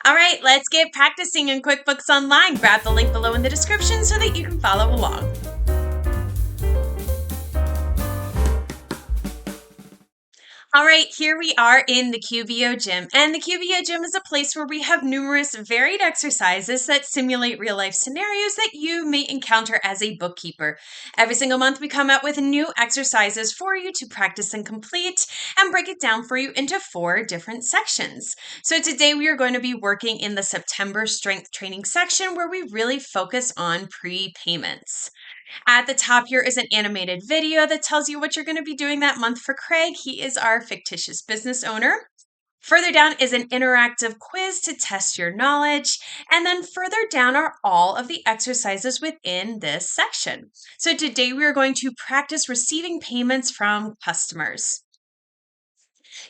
All right, let's get practicing in QuickBooks Online. Grab the link below in the description so that you can follow along. All right, here we are in the QBO gym, and the QBO gym is a place where we have numerous varied exercises that simulate real-life scenarios that you may encounter as a bookkeeper. Every single month, we come out with new exercises for you to practice and complete and break it down for you into 4 different sections. So today we are going to be working in the September strength training section where we really focus on prepayments. At the top here is an animated video that tells you what you're going to be doing that month for Craig. He is our fictitious business owner. Further down is an interactive quiz to test your knowledge. And then further down are all of the exercises within this section. So today we are going to practice receiving payments from customers.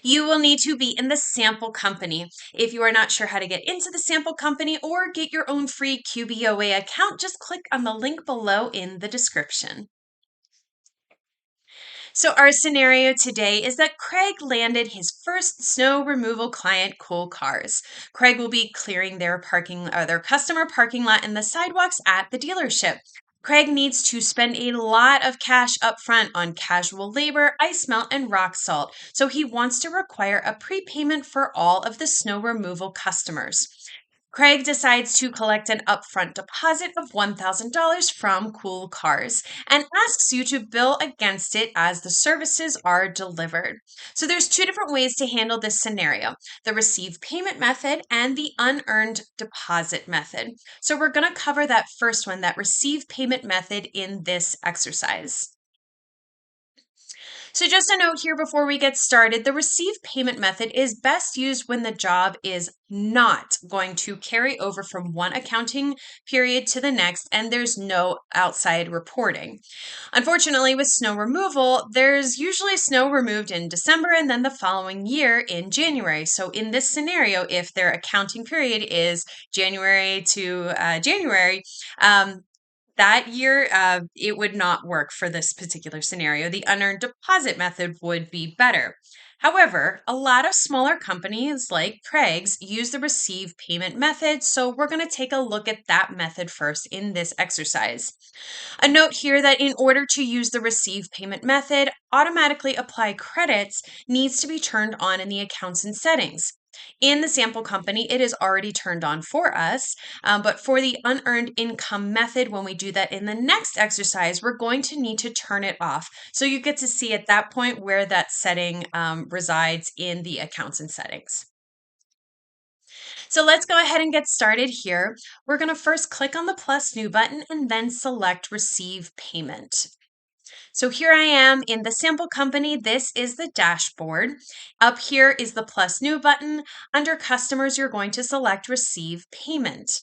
You will need to be in the sample company. If you are not sure how to get into the sample company or get your own free QBOA account, just click on the link below in the description. So our scenario today is that Craig landed his first snow removal client, Cool Cars. Craig will be clearing their customer parking lot and the sidewalks at the dealership. Craig needs to spend a lot of cash up front on casual labor, ice melt, and rock salt, so he wants to require a prepayment for all of the snow removal customers. Craig decides to collect an upfront deposit of $1,000 from Cool Cars and asks you to bill against it as the services are delivered. So there's 2 different ways to handle this scenario: the receive payment method and the unearned deposit method. So we're going to cover that first one, that receive payment method, in this exercise. So just a note here before we get started, the receive payment method is best used when the job is not going to carry over from one accounting period to the next and there's no outside reporting. Unfortunately, with snow removal, there's usually snow removed in December and then the following year in January. So in this scenario, if their accounting period is January to January, that year, it would not work for this particular scenario. The unearned deposit method would be better. However, a lot of smaller companies like Craig's use the receive payment method, so we're going to take a look at that method first in this exercise. A note here that in order to use the receive payment method, automatically apply credits needs to be turned on in the accounts and settings. In the sample company, it is already turned on for us, but for the unearned income method, when we do that in the next exercise, we're going to need to turn it off. So you get to see at that point where that setting resides in the accounts and settings. So let's go ahead and get started here. We're going to first click on the plus new button and then select receive payment. So here I am in the sample company. This is the dashboard. Up here is the plus new button. Under customers, you're going to select receive payment,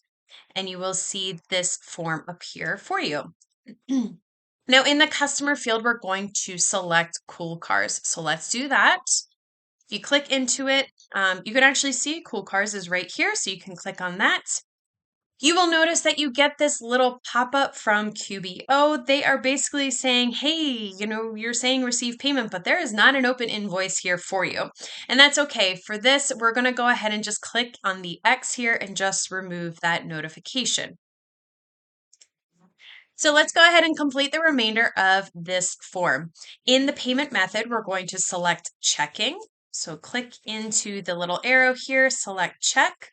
and you will see this form appear for you. Now in the customer field, we're going to select Cool Cars. So let's do that. If you click into it, you can actually see Cool Cars is right here, so you can click on that. You will notice that you get this little pop-up from QBO. They are basically saying, hey, you're saying receive payment, but there is not an open invoice here for you. And that's okay. For this, we're going to go ahead and just click on the X here and just remove that notification. So let's go ahead and complete the remainder of this form. In the payment method, we're going to select checking. So click into the little arrow here, select check.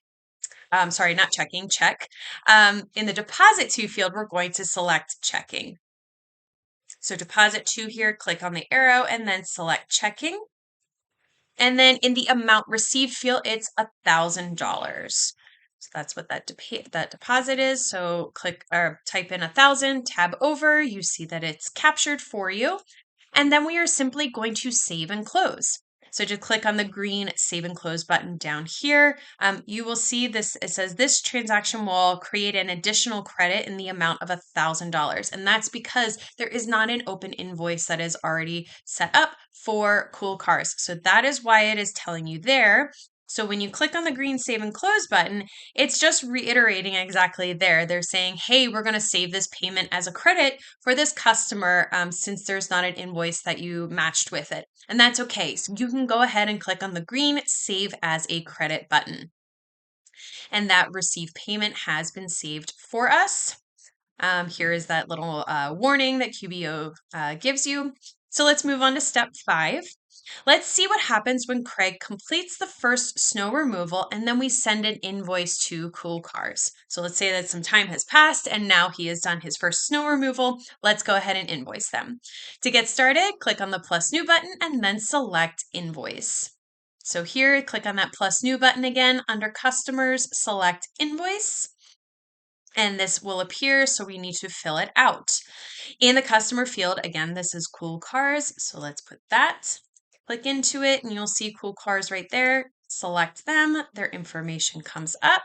Sorry, not checking, check. In the deposit to field, we're going to select checking. So deposit to here, click on the arrow and then select checking. And then in the amount received field, it's $1,000. So that's what that deposit is. So click or type in 1,000, tab over, you see that it's captured for you. And then we are simply going to save and close. So just click on the green save and close button down here. You will see this, it says this transaction will create an additional credit in the amount of $1,000. And that's because there is not an open invoice that is already set up for Cool Cars. So that is why it is telling you there. So when you click on the green save and close button, it's just reiterating exactly there. They're saying, hey, we're going to save this payment as a credit for this customer since there's not an invoice that you matched with it. And that's okay. So you can go ahead and click on the green save as a credit button. and that receive payment has been saved for us. Here is that little warning that QBO gives you. So let's move on to step 5. Let's see what happens when Craig completes the first snow removal and then we send an invoice to Cool Cars. So let's say that some time has passed and now he has done his first snow removal. Let's go ahead and invoice them. To get started, click on the plus new button and then select invoice. So here, click on that plus new button again. Under customers, select invoice. And this will appear, so we need to fill it out. In the customer field, again, this is Cool Cars, so let's put that. Click into it and you'll see Cool Cars right there. Select them, their information comes up.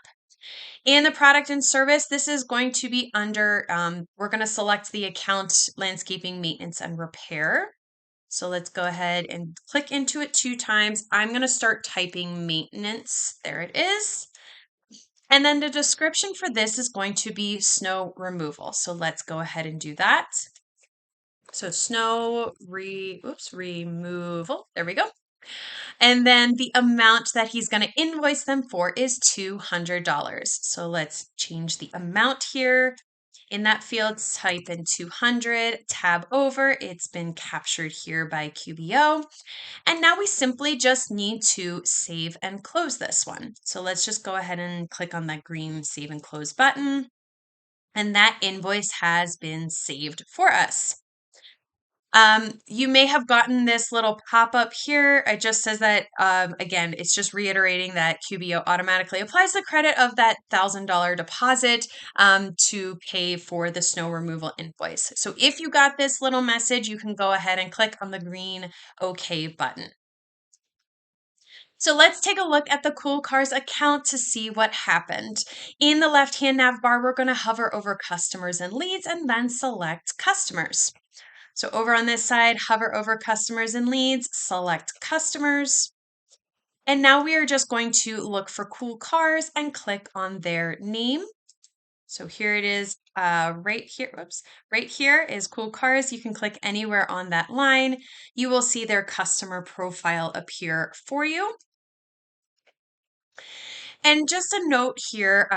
In the product and service, this is going to be under, we're going to select the account landscaping, maintenance, and repair. So let's go ahead and click into it 2 times. I'm going to start typing maintenance. There it is. And then the description for this is going to be snow removal. So let's go ahead and do that. So snow removal. There we go. And then the amount that he's going to invoice them for is $200. So let's change the amount here. In that field, type in 200, tab over. It's been captured here by QBO. And now we simply just need to save and close this one. So let's just go ahead and click on that green save and close button. And that invoice has been saved for us. You may have gotten this little pop-up here. It just says that, again, it's just reiterating that QBO automatically applies the credit of that $1,000 deposit to pay for the snow removal invoice. So if you got this little message, you can go ahead and click on the green OK button. So let's take a look at the Cool Cars account to see what happened. In the left-hand nav bar, we're going to hover over customers and leads and then select customers. So over on this side, hover over customers and leads, select customers. And now we are just going to look for Cool Cars and click on their name. So here it is right here. Whoops. Right here is Cool Cars. You can click anywhere on that line. You will see their customer profile appear for you. And just a note here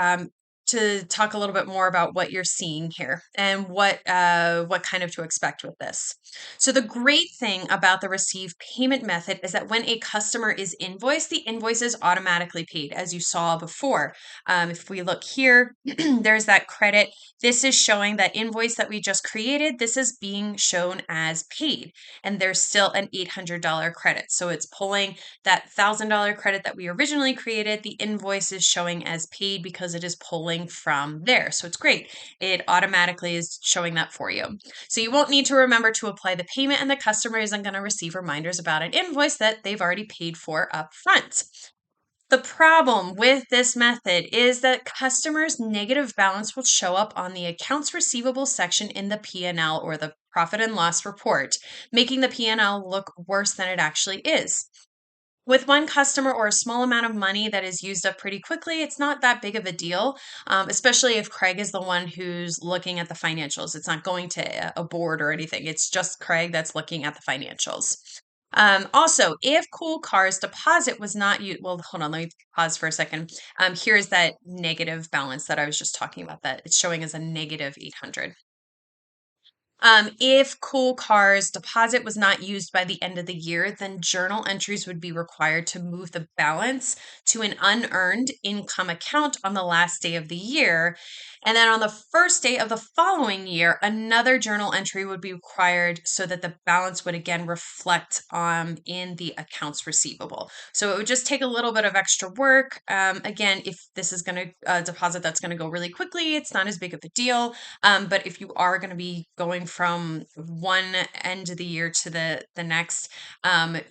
to talk a little bit more about what you're seeing here and what kind of to expect with this. So the great thing about the receive payment method is that when a customer is invoiced, the invoice is automatically paid, as you saw before. If we look here, there's that credit. This is showing that invoice that we just created. This is being shown as paid, and there's still an $800 credit. So it's pulling that $1,000 credit that we originally created. The invoice is showing as paid because it is pulling from there. So it's great. It automatically is showing that for you. So you won't need to remember to apply the payment, and the customer isn't going to receive reminders about an invoice that they've already paid for up front. The problem with this method is that customers' negative balance will show up on the accounts receivable section in the P&L or the profit and loss report, making the P&L look worse than it actually is. With one customer or a small amount of money that is used up pretty quickly, it's not that big of a deal, especially if Craig is the one who's looking at the financials. It's not going to a board or anything. It's just Craig that's looking at the financials. Also, if Cool Cars deposit was not used, well, hold on, let me pause for a second. Here's that negative balance that I was just talking about, that it's showing as a negative 800. If Cool Cars deposit was not used by the end of the year, then journal entries would be required to move the balance to an unearned income account on the last day of the year. And then on the first day of the following year, another journal entry would be required so that the balance would again reflect in the accounts receivable. So it would just take a little bit of extra work. Again, if this is going to deposit that's going to go really quickly, it's not as big of a deal. But if you are going to be going from one end of the year to the next,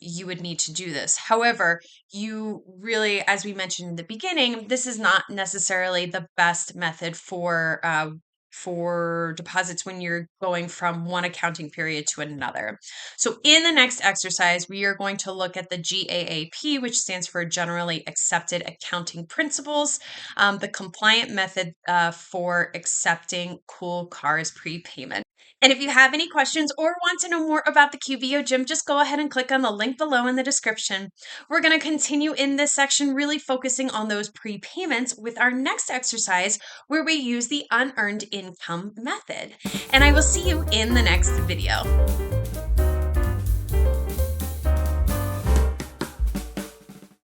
you would need to do this. However, you really, as we mentioned in the beginning, this is not necessarily the best method for deposits when you're going from one accounting period to another. So in the next exercise, we are going to look at the GAAP, which stands for Generally Accepted Accounting Principles, the compliant method for accepting Cool Cars prepayment. And if you have any questions or want to know more about the QBO Gym, just go ahead and click on the link below in the description. We're going to continue in this section, really focusing on those prepayments with our next exercise where we use the unearned income method. And I will see you in the next video.